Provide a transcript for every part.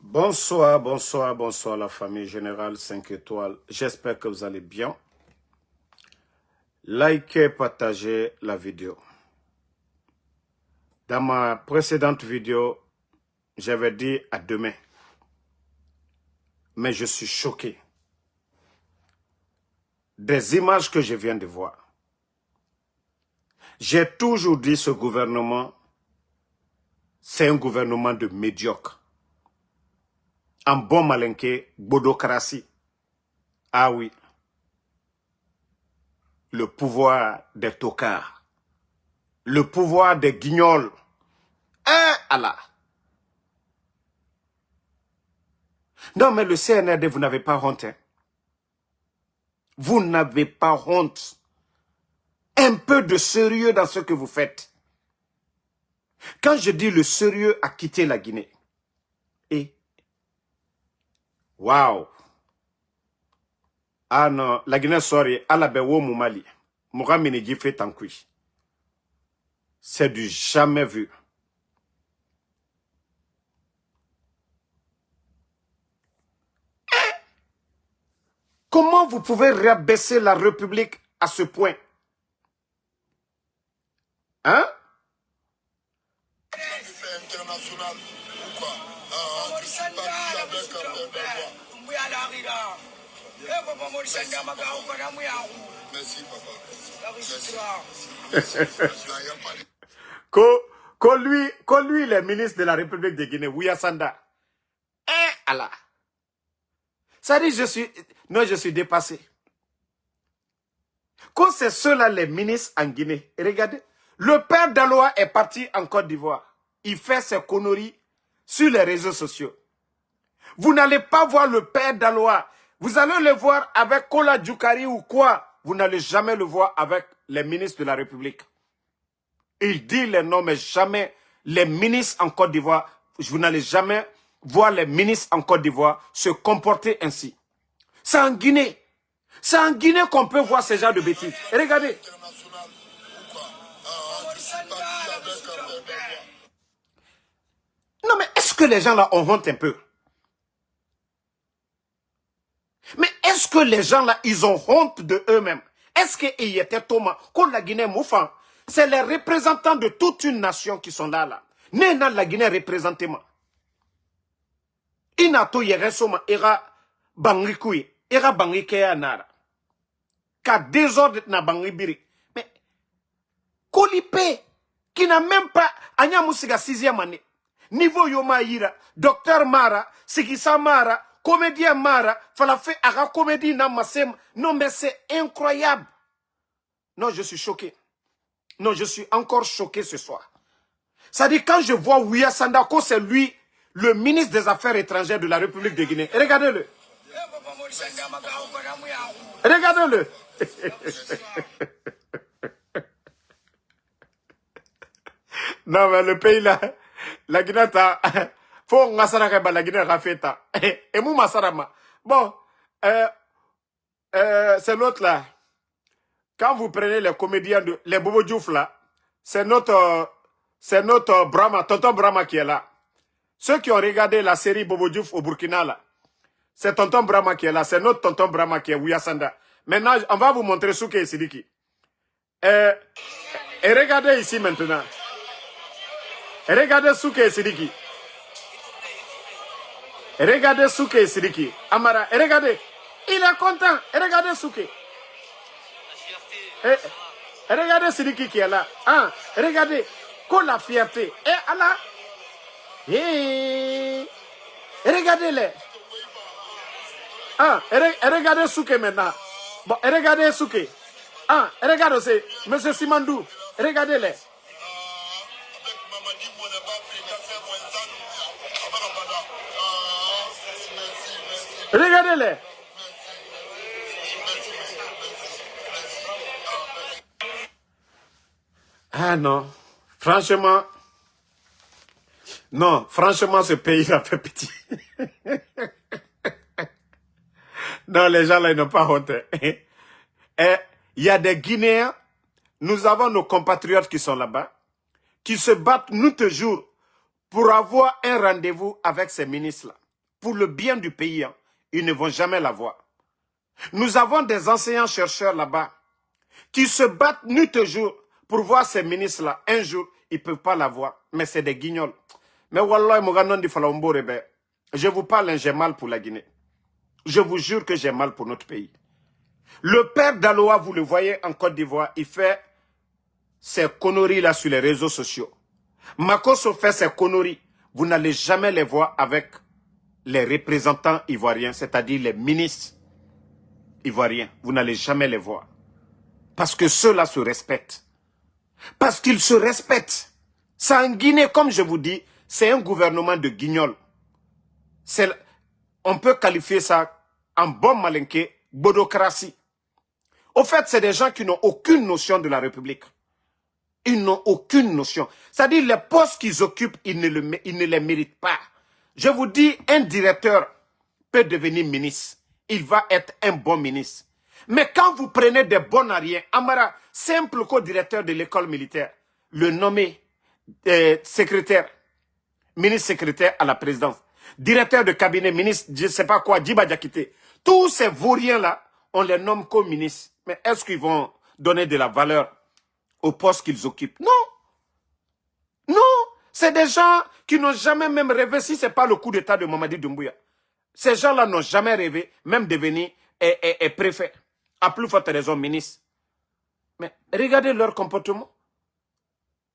Bonsoir, bonsoir, bonsoir la famille générale 5 étoiles. J'espère que vous allez bien. Likez, partagez la vidéo. Dans ma précédente vidéo, j'avais dit à demain. Mais je suis choqué des images que je viens de voir. J'ai toujours dit ce gouvernement, c'est un gouvernement de médiocre. En bon malinqué, bodocratie. Ah oui. Le pouvoir des tocards. Le pouvoir des guignols. Allah. Non, mais le CNRD, vous n'avez pas honte. Hein? Vous n'avez pas honte. Un peu de sérieux dans ce que vous faites. Quand je dis le sérieux a quitté la Guinée. Et waouh. Ah non, la Guinée sorry, alabewo Moumali. Mouramini fait tankui. C'est du jamais vu. Comment vous pouvez rabaisser la République à ce point? Hein? Quand lui, il est ministre de la République de Guinée, Ouya Sanda. Allah. Ça dit, je suis dépassé. Quand c'est ceux-là, les ministres en Guinée, regardez, le père d'Aloa est parti en Côte d'Ivoire. Il fait ses conneries sur les réseaux sociaux. Vous n'allez pas voir le père d'Aloa. Vous allez le voir avec Kola Djoukari ou quoi. Vous n'allez jamais le voir avec les ministres de la République. Il dit les noms, mais jamais les ministres en Côte d'Ivoire. Vous n'allez jamais voir les ministres en Côte d'Ivoire se comporter ainsi. C'est en Guinée. C'est en Guinée qu'on peut voir ce genre de bêtises. Et regardez. Non, mais est-ce que les gens là ont honte un peu? Mais est-ce que les gens là, ils ont honte de eux-mêmes? Est-ce qu'il y était Thomas? Quand la Guinée moufan, c'est les représentants de toute une nation qui sont là. Néna la Guinée représentement. Inato yeresoma era bangikui, era bangikea nara. Ka désordre na bangibiri. Mais Kolipe, qui n'a même pas Anya Moussiga 6e année. Niveau Yoma Ira, Docteur Mara, Sikisa Mara, comédien Mara, fala fait ara comédie na masem. Non mais c'est incroyable. Non, je suis choqué. Non, je suis encore choqué ce soir. Ça dit quand je vois Ouya Sandako, c'est lui, le ministre des Affaires étrangères de la République de Guinée. Regardez-le. Regardez-le. Non, mais le pays là, la Guinée, faut la Guinée rafeta. Et mou masarama. Bon, c'est l'autre là. Quand vous prenez les comédiens, les Bobo Diouf là, c'est notre Brahma, tonton Brahma qui est là. Ceux qui ont regardé la série Bobo Diouf au Burkina là, c'est tonton Brahma qui est là, c'est notre tonton Brahma qui est Ouya Sanda. Maintenant, on va vous montrer Souke et Sidiki. Et regardez ici maintenant. Regardez Souke et Sidiki. Regardez Souke et Sidiki. Amara, regardez. Il est content. Regardez Souke. Regardez Sidiki qui est là. Hein? Regardez. Qu'on la fierté. Et Allah. Regardez-les. Ah, regardez Souke maintenant. Bon, regardez Souke. Ah, regardez aussi. Monsieur Simandou. Regardez-les. Regardez-les. Ah non. Franchement. Non, franchement, ce pays a fait pitié. Non, les gens là, ils n'ont pas honte. Et il y a des Guinéens, nous avons nos compatriotes qui sont là-bas, qui se battent nuit et jour pour avoir un rendez-vous avec ces ministres-là. pour le bien du pays, hein, ils ne vont jamais l'avoir. Nous avons des enseignants-chercheurs là-bas qui se battent nuit et jour pour voir ces ministres-là. Un jour, ils ne peuvent pas l'avoir, mais c'est des guignols. Mais wallah, je vous parle, j'ai mal pour la Guinée. Je vous jure que j'ai mal pour notre pays. Le père d'Aloa, vous le voyez en Côte d'Ivoire, il fait ces conneries-là sur les réseaux sociaux. Makosso fait ces conneries. Vous n'allez jamais les voir avec les représentants ivoiriens, c'est-à-dire les ministres ivoiriens. Vous n'allez jamais les voir. Parce que ceux-là se respectent. Parce qu'ils se respectent. Ça en Guinée, comme je vous dis, c'est un gouvernement de guignols. On peut qualifier ça en bon malinqué, bodocratie. Au fait, c'est des gens qui n'ont aucune notion de la République. Ils n'ont aucune notion. C'est-à-dire, les postes qu'ils occupent, ils ne les méritent pas. Je vous dis, un directeur peut devenir ministre. Il va être un bon ministre. Mais quand vous prenez des bons à rien, Amara, simple co-directeur de l'école militaire, le nommé secrétaire, ministre secrétaire à la présidence, directeur de cabinet, ministre, je ne sais pas quoi, Djiba Diakité, tous ces vauriens-là, on les nomme comme ministres. Mais est-ce qu'ils vont donner de la valeur au poste qu'ils occupent? Non. Non. C'est des gens qui n'ont jamais même rêvé, si ce n'est pas le coup d'état de Mamadi Doumbouya. Ces gens-là n'ont jamais rêvé, même devenir préfet. À plus forte raison, ministre. Mais regardez leur comportement.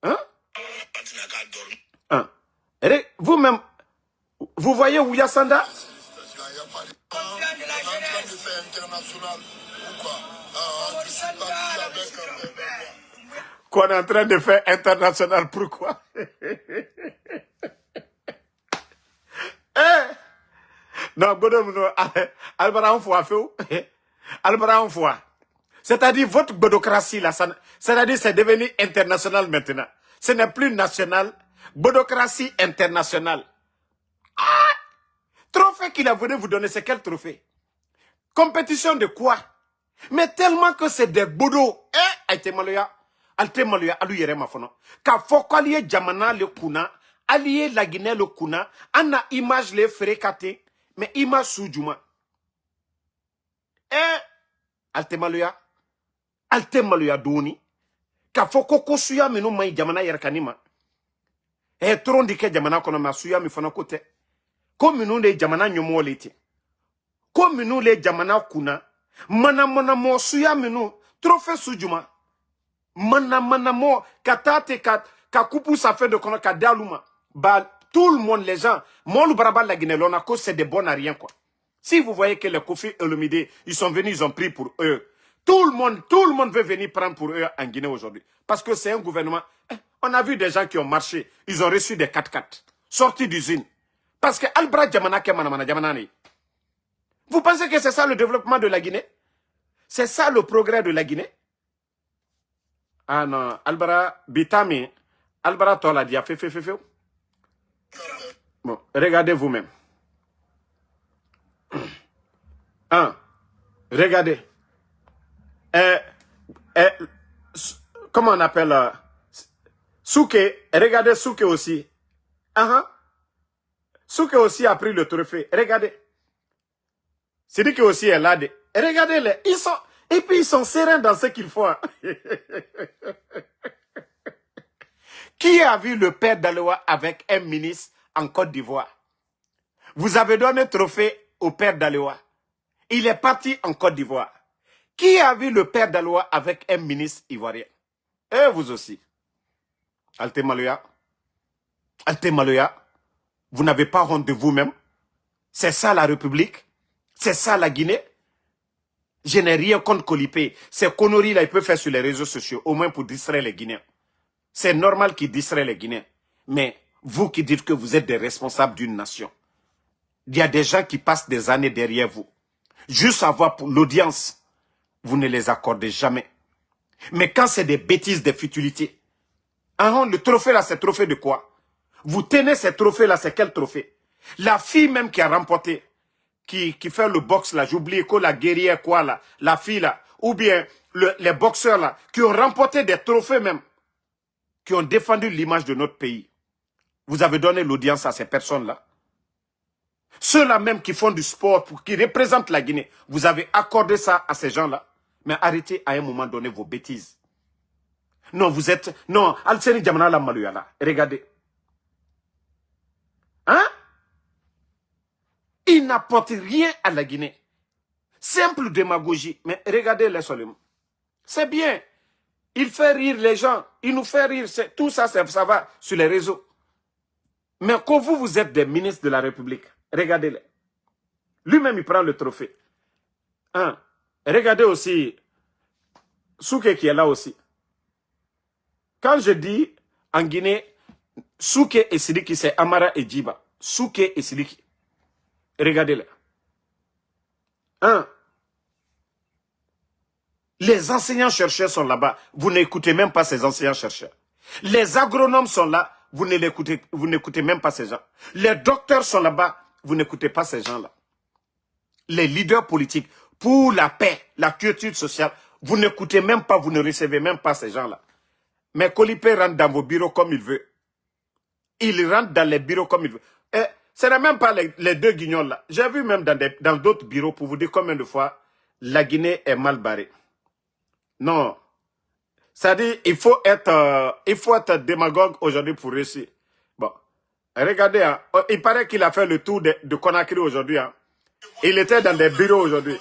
Hein? Hein? Vous-même, vous voyez Ouya Sanda? Qu'on est en train de faire international, pourquoi? Non, Albara Onfoua. C'est-à-dire, votre bodocratie, là, c'est-à-dire, c'est devenu international maintenant. Ce n'est plus national, bodocratie internationale. Ah! Trophée qu'il a voulu vous donner, c'est quel trophée? Compétition de quoi? Mais tellement que c'est des bodos. Altemaluya, aluyere mafono. Ka foko aliye jamana le kuna, aliye la Guinée le kuna, ana image le fréquate, mais image soujuma. Altemaluya doni. Ka foko ko suya minu mai jamana yerkanima. Tron dike jamana kono ma suya mi fana kote. Ko minu le jamana nyomo lete. Ko minu le jamana kuna. Mana mo suya minu trophée soujuma. Mana mo katate ka kupu sa fait de kono ka daluma. Bah tout le monde les gens, mon baraba la Guinée l'on a cause c'est des bons à rien quoi. Si vous voyez que les Kofi Olomide, ils sont venus, ils ont pris pour eux. Tout le monde veut venir prendre pour eux en Guinée aujourd'hui. Parce que c'est un gouvernement. On a vu des gens qui ont marché. Ils ont reçu des 4x4. Sortis d'usine. Parce que Albra Djamana Kemanamana Djamanani. Vous pensez que c'est ça le développement de la Guinée? C'est ça le progrès de la Guinée? Ah non, Albra Bitami. Albra Tola dia fait. Bon, regardez vous-même. Regardez. Comment on appelle Souké, regardez Souké aussi. Souké aussi a pris le trophée. Regardez. C'est dit que aussi est là. Regardez-les. Et puis ils sont sereins dans ce qu'ils font. Qui a vu le père d'Aloa avec un ministre en Côte d'Ivoire? Vous avez donné trophée au père d'Aloa. Il est parti en Côte d'Ivoire. Qui a vu le père d'Aloa avec un ministre ivoirien? Et vous aussi. Altemaluya, vous n'avez pas honte de vous-même. C'est ça la République. C'est ça la Guinée. Je n'ai rien contre Colipé. Ces conneries-là, il peut faire sur les réseaux sociaux, au moins pour distraire les Guinéens. C'est normal qu'il distraient les Guinéens. Mais vous qui dites que vous êtes des responsables d'une nation, il y a des gens qui passent des années derrière vous. Juste avoir pour l'audience, vous ne les accordez jamais. Mais quand c'est des bêtises, des futilités, le trophée là, c'est trophée de quoi? Vous tenez ces trophées là, c'est quel trophée? La fille même qui a remporté, qui fait le boxe là, j'oublie quoi, la guerrière quoi là, la fille là, ou bien les boxeurs là, qui ont remporté des trophées même, qui ont défendu l'image de notre pays. Vous avez donné l'audience à ces personnes là. Ceux-là même qui font du sport, qui représentent la Guinée, vous avez accordé ça à ces gens-là. Mais arrêtez à un moment donné vos bêtises. Non, vous êtes... Non, Al-Seni Djamana la Maluyala. Regardez. Hein? Il n'apporte rien à la Guinée. Simple démagogie. Mais regardez-les seulement. C'est bien. Il fait rire les gens. Il nous fait rire. Tout ça, ça va sur les réseaux. Mais quand vous êtes des ministres de la République, regardez-les. Lui-même, il prend le trophée. Hein? Regardez aussi Souké qui est là aussi. Quand je dis en Guinée, Souké et Sidiki, c'est Amara et Djiba. Souké et Sidiki. Regardez-les. Hein? Les enseignants-chercheurs sont là-bas. Vous n'écoutez même pas ces enseignants-chercheurs. Les agronomes sont là. Vous n'écoutez même pas ces gens. Les docteurs sont là-bas. Vous n'écoutez pas ces gens-là. Les leaders politiques pour la paix, la quiétude sociale, vous n'écoutez même pas, vous ne recevez même pas ces gens-là. Mais Kolipé rentre dans vos bureaux comme il veut. Il rentre dans les bureaux comme il veut. Et ce n'est même pas les deux guignols là. J'ai vu même dans d'autres bureaux pour vous dire combien de fois la Guinée est mal barrée. Non. C'est-à-dire, il faut être démagogue aujourd'hui pour réussir. Bon. Regardez, hein, il paraît qu'il a fait le tour de Conakry aujourd'hui. Hein. Il était dans des bureaux aujourd'hui.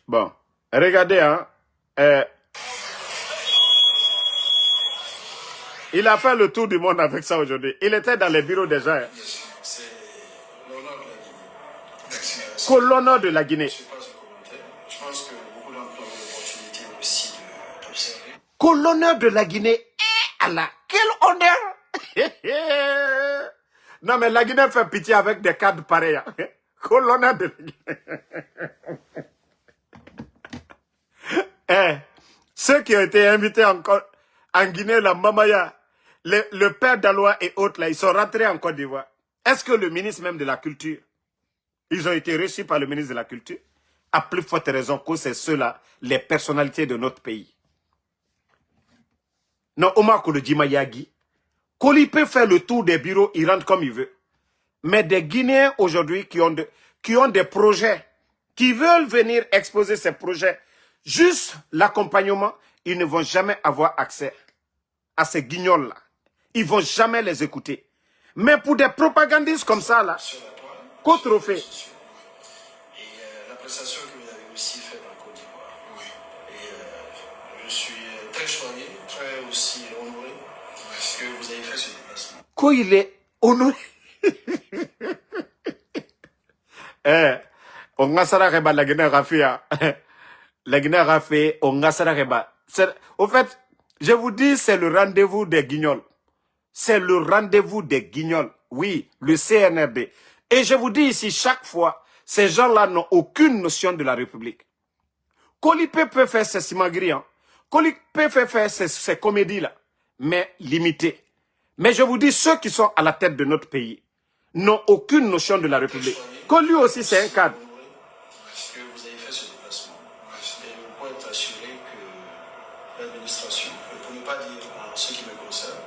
Bon. Regardez, hein. Il a fait le tour du monde avec ça aujourd'hui. Il était dans les bureaux des gens. Hein. C'est l'honneur de la Guinée. Je pense que beaucoup d'entre vous ont l'opportunité aussi d'observer. Colonneur de la Guinée. Allah, quel honneur! Non, mais la Guinée fait pitié avec des cadres pareils. Colonneur de la Guinée. Ceux qui ont été invités en Guinée, la Mamaya, le père d'Alois et autres, là, ils sont rentrés en Côte d'Ivoire. Est-ce que le ministre même de la Culture, ils ont été reçus par le ministre de la Culture? À plus forte raison que c'est ceux-là, les personnalités de notre pays. Non, Omar Kolodjima Yagi, Kolipé fait le tour des bureaux, il rentre comme il veut. Mais des Guinéens aujourd'hui qui ont des projets, qui veulent venir exposer ces projets, juste l'accompagnement, ils ne vont jamais avoir accès à ces guignols-là. Ils ne vont jamais les écouter. Mais pour des propagandistes comme ça, là, qu'au trophée. Et l'appréciation que vous avez aussi faite en Côte d'Ivoire. Oui. Et je suis très choyé, très aussi honoré que vous avez fait ce déplacement. Quoi, il est honoré? On a ça là, la Guinée Rafia. La Guinée Rafia, on a ça là. Au fait, je vous dis, c'est le rendez-vous des guignols. C'est le rendez-vous des guignols. Oui, le CNRD. Et je vous dis ici, chaque fois, ces gens-là n'ont aucune notion de la République. Kolipé peut faire ses simagris, hein. Kolipé peut faire ses comédies-là, mais limitées. Mais je vous dis, ceux qui sont à la tête de notre pays n'ont aucune notion de la République. Que lui aussi, c'est un cadre. Que vous avez fait ce déplacement. Et vous pouvez être assuré que l'administration, pour ne pas dire en ce qui me concerne,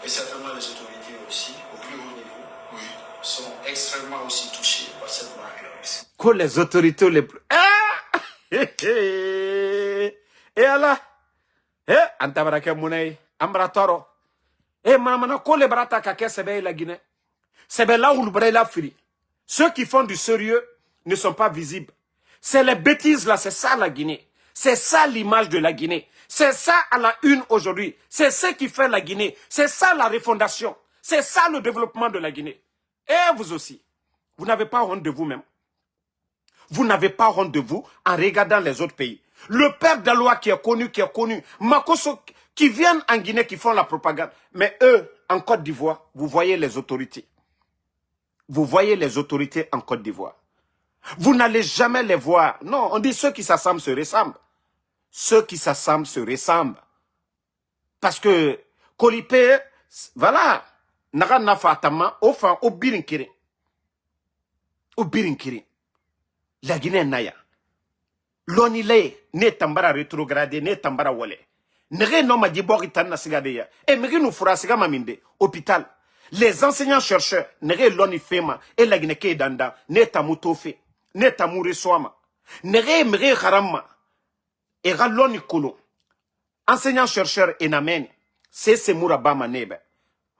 et certainement les autorités aussi, au plus haut niveau, sont extrêmement aussi touchés par cette marque-là aussi. Que les autorités les plus... Ah! Et là, Antabarake Mounei, Ambratoro, Mamana, ko les brata kake sebe la Guinée. Sebe là où le bras la fri. Ceux qui font du sérieux ne sont pas visibles. C'est les bêtises là, c'est ça la Guinée. C'est ça l'image de la Guinée. C'est ça à la une aujourd'hui. C'est ce qui fait la Guinée. C'est ça la refondation. C'est ça le développement de la Guinée. Et vous aussi, vous n'avez pas honte de vous-même. Vous n'avez pas honte de vous en regardant les autres pays. Le père d'Alois qui est connu, Makosso, qui viennent en Guinée, qui font la propagande. Mais eux, en Côte d'Ivoire, vous voyez les autorités. Vous voyez les autorités en Côte d'Ivoire. Vous n'allez jamais les voir. Non, on dit ceux qui s'assemblent se ressemblent. Ceux qui s'assemblent se ressemblent. Parce que, Kolipé, voilà, Naga Nafatama, Ofan, au Birinkiri. Au Birinkiri. La Guinée Naya. L'onile, ne tambara rétrogradé, ne tambara wale. Nere no ma dibori tan na sigade ya. E miri nous fura siga maminde. Hôpital. Les enseignants chercheurs. Nere loni fema. Et la Guinée ke danda. Ne tamu tofe. Ne tamu reswama. Nere miri harama. Et loni kolo. Enseignants chercheurs enamen. C'est Semoura Bama nebe.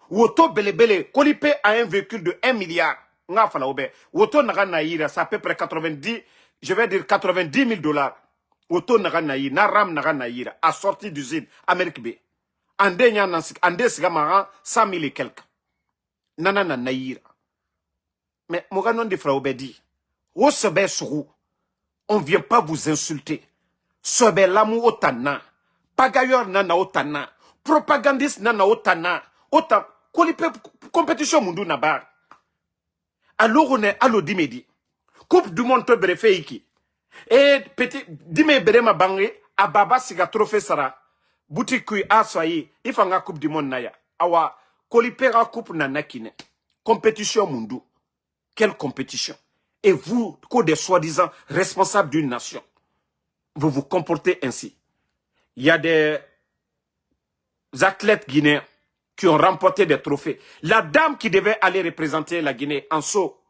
Woto belebele. Kolipe a un véhicule de 1 milliard. Nga fala obe. Woto naga naïra. C'est à peu près 90. Je vais dire 90 000 dollars. Woto naga naïra. Na ram naga naïra. A sorti d'usine. Amérique B. Ande siga maran 100 000 et quelques. Nana na naïra. Mais Moganon de Fraobedi. Wo sebe sourou. On vient pas vous insulter. Sebe l'amour otana. Pagayor nana otana. Propagandiste nana otana. Ota. Kolipe compétition mundu nabar. Alors on est à l'Odimedi. Coupe du monde peut brefer iki. Et petit, dime berema bangé, a baba siga trophée sara. Boutique kui a soye, ifanga coupe du monde naya. Awa, kolipera coupe nanakine. Compétition mundu. Quelle compétition? Et vous, des soi-disant responsables d'une nation, vous vous comportez ainsi. Il y a des athlètes guinéens qui ont remporté des trophées. La dame qui devait aller représenter la Guinée en saut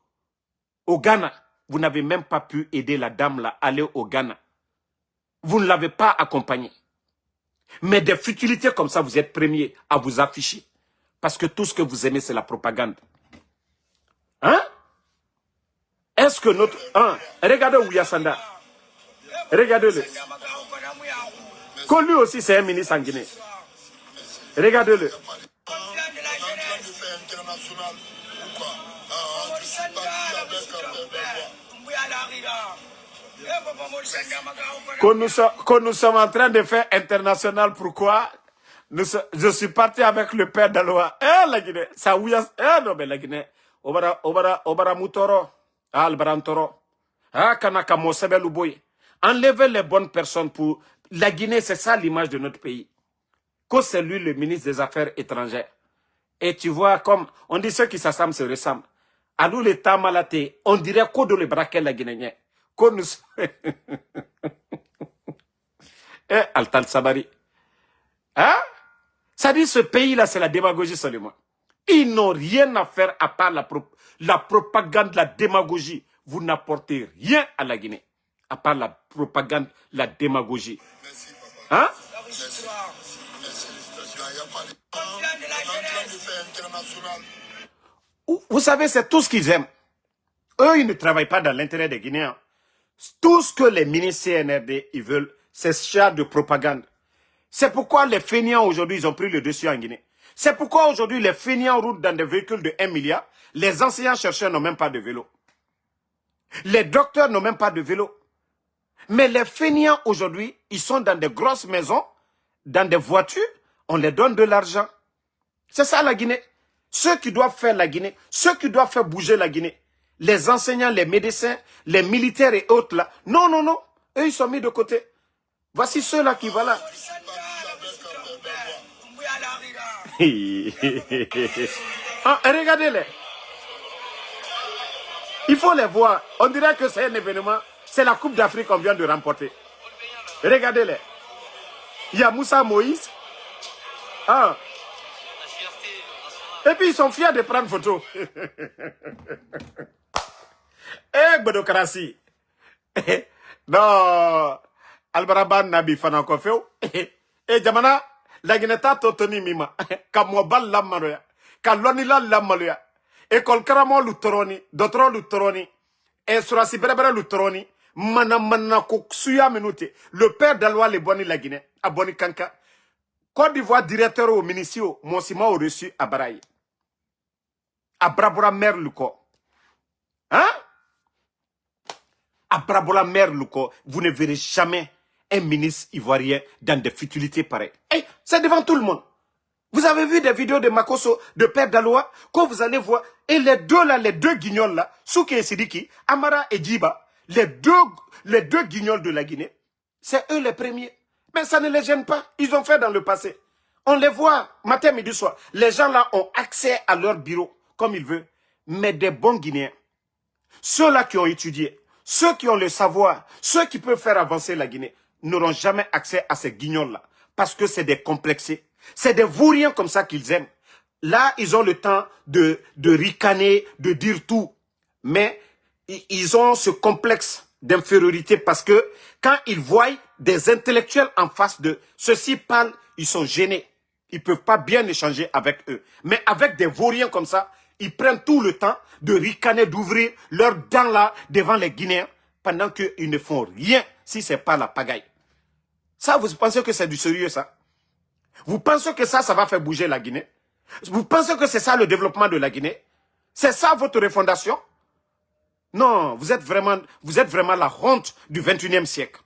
au Ghana, vous n'avez même pas pu aider la dame là à aller au Ghana. Vous ne l'avez pas accompagnée. Mais des futilités comme ça, vous êtes premiers à vous afficher. Parce que tout ce que vous aimez, c'est la propagande. Hein? Est-ce que notre... Hein? Regardez Ouyasanda. Regardez-le. Qu'on lui aussi, c'est un ministre en Guinée. Regardez-le. Quand nous sommes en train de faire international, pourquoi je suis parti avec le père d'Aloa. La Guinée, ça ouïa. Non, mais la Guinée. Obara Moutoro. Albarantoro. Kanaka Mosebe Louboy. Enlevez les bonnes personnes pour. La Guinée, c'est ça l'image de notre pays. Que c'est lui le ministre des Affaires étrangères. Et tu vois, comme on dit ceux qui s'assemblent se ressemblent. À nous, l'État malaté, on dirait qu'on doit le braquer la Guinéenne. Qu'on nous. Altal Sabari. Hein? Ça dit, ce pays-là, c'est la démagogie seulement. Ils n'ont rien à faire à part la propagande, la démagogie. Vous n'apportez rien à la Guinée. À part la propagande, la démagogie. Hein? Vous savez, c'est tout ce qu'ils aiment. Eux, ils ne travaillent pas dans l'intérêt des Guinéens. Tout ce que les ministres CNRD, ils veulent, c'est ce genre de propagande. C'est pourquoi les fainéants aujourd'hui, ils ont pris le dessus en Guinée. C'est pourquoi aujourd'hui, les fainéants roulent dans des véhicules de 1 milliard. Les enseignants-chercheurs n'ont même pas de vélo. Les docteurs n'ont même pas de vélo. Mais les fainéants aujourd'hui, ils sont dans des grosses maisons, dans des voitures, on les donne de l'argent. C'est ça la Guinée. Ceux qui doivent faire la Guinée, ceux qui doivent faire bouger la Guinée, les enseignants, les médecins, les militaires et autres là. Non, non, non. Eux, ils sont mis de côté. Voici ceux-là qui vont là. Regardez-les. Il faut les voir. On dirait que c'est un événement. C'est la Coupe d'Afrique qu'on vient de remporter. Regardez-les. Il y a Moussa Moïse. Ah. Et puis ils sont fiers de prendre photo. Bodokrasi. Non. Albaraban Nabi Fanakofeo. Jamana, la Guineta Totoni Mima. Kamobal Lamaloya. Kalonila Lamaloya. École Karamo Lutoroni. D'autres Lutoroni. Et Surasi Berebere Lutoroni. Mana Koksuya Menute. Le père d'Aloa Leboni la Guinée. Aboni Kanka. Côte d'Ivoire, directeur au ministère, mon Simon au reçu à Baraï. À Braboura Mer Luko. Hein? À Braboura Mer Luko, vous ne verrez jamais un ministre ivoirien dans des futilités pareilles. Hey, c'est devant tout le monde. Vous avez vu des vidéos de Makosso, de Père Daloa, quand vous allez voir, et les deux guignols là, Souké et Sidiki, Amara et Djiba, les deux guignols de la Guinée, c'est eux les premiers. Mais ça ne les gêne pas. Ils ont fait dans le passé. On les voit matin, midi, soir. Les gens là ont accès à leur bureau comme ils veulent. Mais des bons Guinéens, ceux-là qui ont étudié, ceux qui ont le savoir, ceux qui peuvent faire avancer la Guinée, n'auront jamais accès à ces guignols-là. parce que c'est des complexés. C'est des vauriens comme ça qu'ils aiment. Là, ils ont le temps de ricaner, de dire tout. Mais ils ont ce complexe d'infériorité parce que quand ils voient des intellectuels en face d'eux, ceux-ci parlent, ils sont gênés. Ils ne peuvent pas bien échanger avec eux. Mais avec des vauriens comme ça, ils prennent tout le temps de ricaner, d'ouvrir leurs dents là devant les Guinéens pendant qu'ils ne font rien si ce n'est pas la pagaille. Ça, vous pensez que c'est du sérieux, ça? Vous pensez que ça va faire bouger la Guinée? Vous pensez que c'est ça le développement de la Guinée? C'est ça votre refondation? Non, vous êtes vraiment la honte du 21e siècle.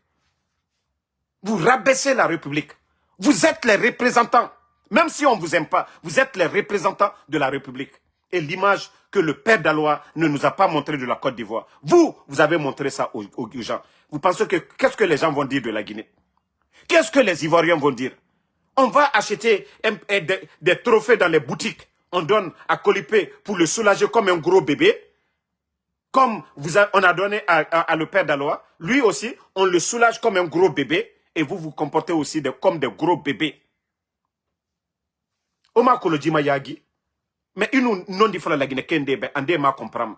Vous rabaissez la République. Vous êtes les représentants. Même si on ne vous aime pas, vous êtes les représentants de la République. Et l'image que le père d'Aloa ne nous a pas montré de la Côte d'Ivoire. Vous avez montré ça aux gens. Vous pensez que qu'est-ce que les gens vont dire de la Guinée? Qu'est-ce que les Ivoiriens vont dire? On va acheter des trophées dans les boutiques. On donne à Kolipé pour le soulager comme un gros bébé. Comme on a donné à le père d'Aloa. Lui aussi, on le soulage comme un gros bébé. Et vous vous comportez aussi comme des gros bébés. Oma Kolodjima Yagi. Mais une non dit la Guinée kende be ande ma comprendre.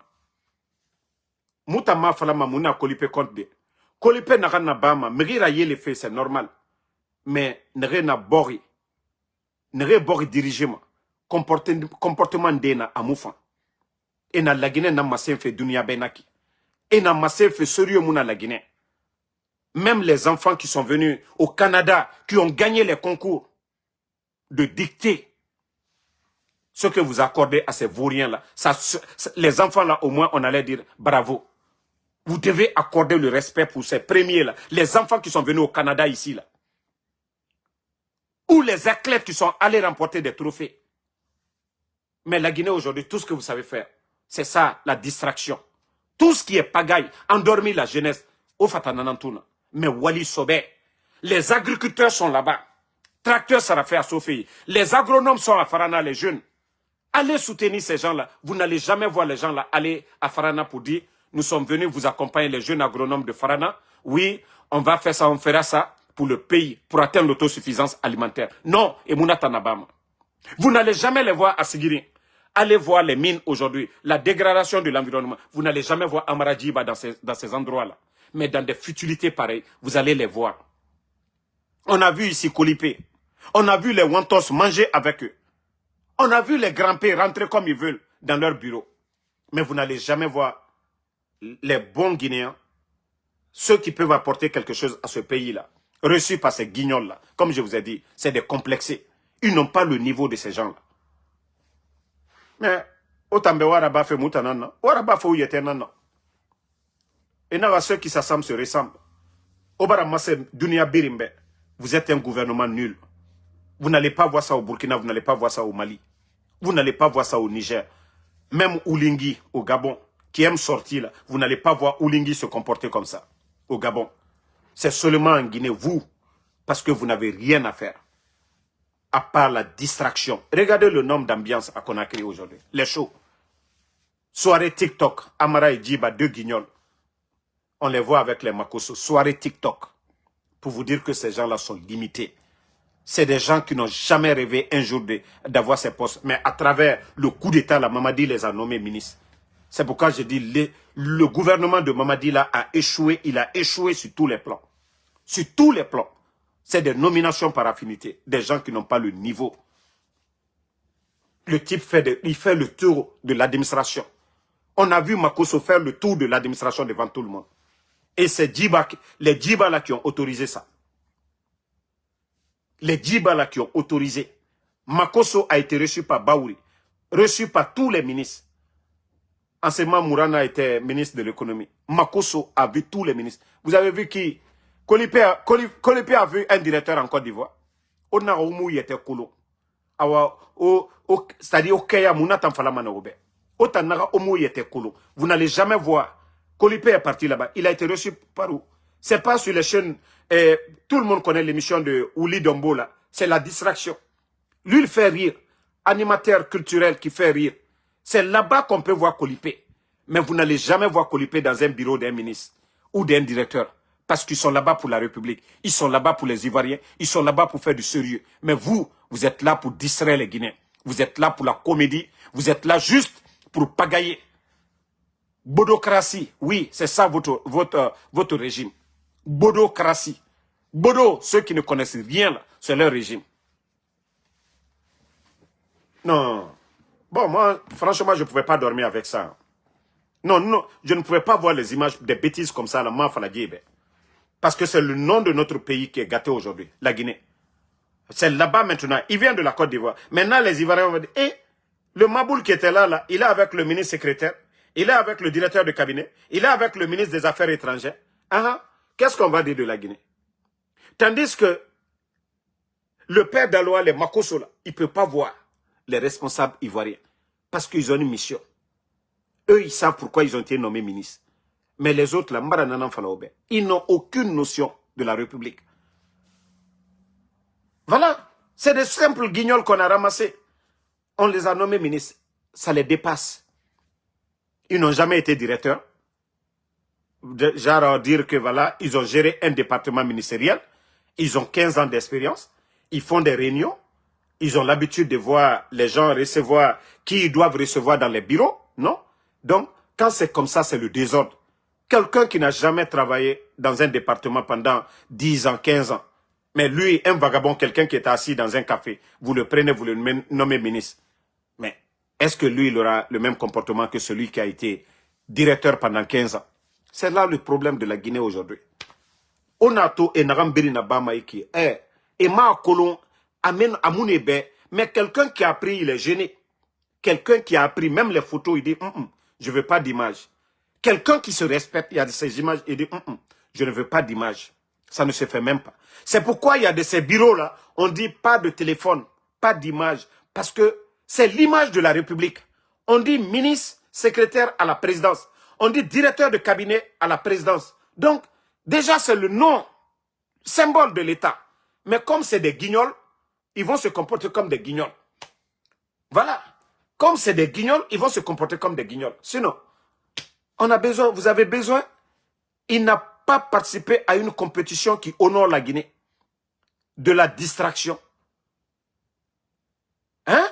Muta ma fala ma muna Kolipé compte de. Kolipé n'a rien à bama. Mérira yé fait, c'est normal. Mais n'a bori. N'a bori dirigement. Comportement d'ena à moufan. Et na la Guinée n'a massé fait dunia benaki. Et n'a massé fait sérieux mouna la Guinée. Même les enfants qui sont venus au Canada, qui ont gagné les concours de dictée, ce que vous accordez à ces vauriens-là, les enfants-là, au moins, on allait dire bravo. Vous devez accorder le respect pour ces premiers-là. Les enfants qui sont venus au Canada ici, là. Ou les athlètes qui sont allés remporter des trophées. Mais la Guinée aujourd'hui, tout ce que vous savez faire, c'est ça, la distraction. Tout ce qui est pagaille, endormi la jeunesse, au Fatananantuna. Mais Wali Sobé, les agriculteurs sont là-bas. Tracteurs, ça a fait à Sophie. Les agronomes sont à Farana, les jeunes. Allez soutenir ces gens-là. Vous n'allez jamais voir les gens-là aller à Farana pour dire, nous sommes venus vous accompagner, les jeunes agronomes de Farana. Oui, on va faire ça, on fera ça pour le pays, pour atteindre l'autosuffisance alimentaire. Non, et Mouna-Tanabama. Vous n'allez jamais les voir à Sigiri. Allez voir les mines aujourd'hui, la dégradation de l'environnement. Vous n'allez jamais voir Amarajiba dans ces endroits-là. Mais dans des futilités pareilles, vous allez les voir. On a vu ici Kolipé. On a vu les Wantos manger avec eux. On a vu les grands-pères rentrer comme ils veulent dans leur bureau. Mais vous n'allez jamais voir les bons Guinéens, ceux qui peuvent apporter quelque chose à ce pays-là, reçus par ces guignols-là. Comme je vous ai dit, c'est des complexés. Ils n'ont pas le niveau de ces gens-là. Mais, autant de Waraba fait moutanana, Waraba fait ouyetenana. Et là, ceux qui s'assemblent se ressemblent. Obara Masse Dunia Birimbe, vous êtes un gouvernement nul. Vous n'allez pas voir ça au Burkina, vous n'allez pas voir ça au Mali. Vous n'allez pas voir ça au Niger. Même Oulingui, au Gabon, qui aime sortir là, vous n'allez pas voir Oulingui se comporter comme ça, au Gabon. C'est seulement en Guinée, vous, parce que vous n'avez rien à faire, à part la distraction. Regardez le nombre d'ambiances qu'on a créé aujourd'hui. Les shows. Soirée TikTok, Amara et Djiba, deux guignols. On les voit avec les Makosso. Soirée TikTok. Pour vous dire que ces gens-là sont limités. C'est des gens qui n'ont jamais rêvé un jour d'avoir ces postes. Mais à travers le coup d'État, la Mamadi les a nommés ministres. C'est pourquoi je dis, le gouvernement de Mamadi là a échoué. Il a échoué sur tous les plans. Sur tous les plans. C'est des nominations par affinité. Des gens qui n'ont pas le niveau. Le type il fait le tour de l'administration. On a vu Makosso faire le tour de l'administration devant tout le monde. Et c'est les Djiba là qui ont autorisé ça. Les Djiba là qui ont autorisé. Makosso a été reçu par Baouri, reçu par tous les ministres. Ancement Mourana était ministre de l'économie. Makosso a vu tous les ministres. Vous avez vu qui? Kolipé a vu un directeur en Côte d'Ivoire. On a où il était Kolo. C'est-à-dire au Kenya Mounatan Falamana Obe. Vous n'allez jamais voir. Kolipé est parti là-bas. Il a été reçu par où? C'est pas sur les chaînes. Tout le monde connaît l'émission de Ouli Dombo là. C'est la distraction. Lui, il fait rire. Animateur culturel qui fait rire. C'est là-bas qu'on peut voir Kolipé. Mais vous n'allez jamais voir Kolipé dans un bureau d'un ministre ou d'un directeur. Parce qu'ils sont là-bas pour la République. Ils sont là-bas pour les Ivoiriens. Ils sont là-bas pour faire du sérieux. Mais vous, vous êtes là pour distraire les Guinéens. Vous êtes là pour la comédie. Vous êtes là juste pour pagailler. Bodocratie, oui, c'est ça votre régime. Bodocratie. Bodo, ceux qui ne connaissent rien, c'est leur régime. Non. Bon, moi, franchement, je ne pouvais pas dormir avec ça. Non, non, je ne pouvais pas voir les images des bêtises comme ça, là, parce que c'est le nom de notre pays qui est gâté aujourd'hui, la Guinée. C'est là-bas maintenant. Il vient de la Côte d'Ivoire. Maintenant, les Ivoiriens vont dire, le Maboul qui était là, il est avec le ministre secrétaire, il est avec le directeur de cabinet, il est avec le ministre des Affaires étrangères. Qu'est-ce qu'on va dire de la Guinée? Tandis que le père d'Aloa, les Makosso, là, il ne peut pas voir les responsables ivoiriens parce qu'ils ont une mission. Eux, ils savent pourquoi ils ont été nommés ministres. Mais les autres, là, ils n'ont aucune notion de la République. Voilà. C'est des simples guignols qu'on a ramassés. On les a nommés ministres. Ça les dépasse. Ils n'ont jamais été directeurs. Genre dire que voilà, ils ont géré un département ministériel. Ils ont 15 ans d'expérience. Ils font des réunions. Ils ont l'habitude de voir les gens recevoir qui ils doivent recevoir dans les bureaux. Non? Donc, quand c'est comme ça, c'est le désordre. Quelqu'un qui n'a jamais travaillé dans un département pendant 10 ans, 15 ans. Mais lui, un vagabond, quelqu'un qui est assis dans un café, vous le prenez, vous le nommez ministre. Mais est-ce que lui, il aura le même comportement que celui qui a été directeur pendant 15 ans? C'est là le problème de la Guinée aujourd'hui. Onato et Narambiri Nabama Iki. Et ma kolon, amen amounebe. Mais quelqu'un qui a appris, il est gêné. Quelqu'un qui a appris, même les photos, il dit, je ne veux pas d'image. Quelqu'un qui se respecte, il y a de ces images, il dit, je ne veux pas d'image. Ça ne se fait même pas. C'est pourquoi il y a de ces bureaux-là, on dit pas de téléphone, pas d'image. Parce que c'est l'image de la République. On dit ministre, secrétaire à la présidence. On dit directeur de cabinet à la présidence. Donc, déjà, c'est le nom, symbole de l'État. Mais comme c'est des guignols, ils vont se comporter comme des guignols. Voilà. Comme c'est des guignols, ils vont se comporter comme des guignols. Sinon, on a besoin, vous avez besoin. Il n'a pas participé à une compétition qui honore la Guinée. De la distraction. Hein?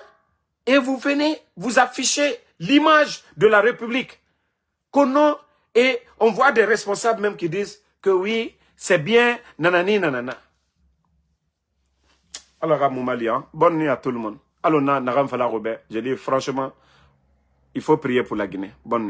Et vous venez, vous affichez l'image de la République. Et on voit des responsables même qui disent que oui, c'est bien, nanani, nanana. Alors, à Moumali, bonne nuit à tout le monde. Alors, Naram Fala Robert, je dis franchement, il faut prier pour la Guinée. Bonne nuit.